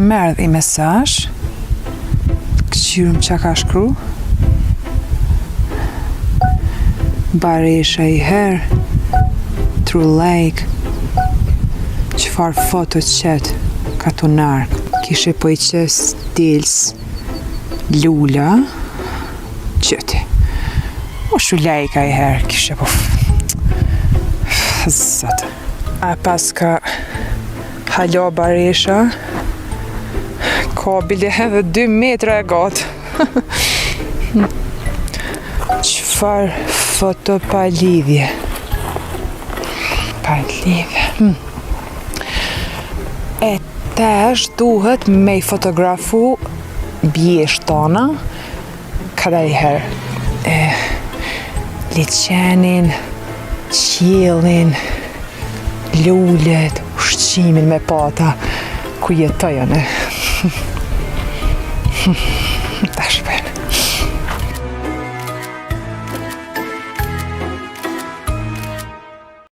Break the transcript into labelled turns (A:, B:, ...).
A: Merë dhe i mesazh. Këqyrëm që ka shkru. Baresha i herë. True like. Qëfar foto qëtë ka të narkë. Kishe po i qës dels lula. Qëti. O shu lajka i herë. Kishe po... Zëtë. A pas ka halo Baresha. Kabili edhe 2 metra e gatë. Qëfar foto pa lidhje. Pa lidhje. E tesh duhet me i fotografu bjesht tona. Kada i herë. Liqenin, qiellin, lullet, ushqimin me pata ku jetojën. Tash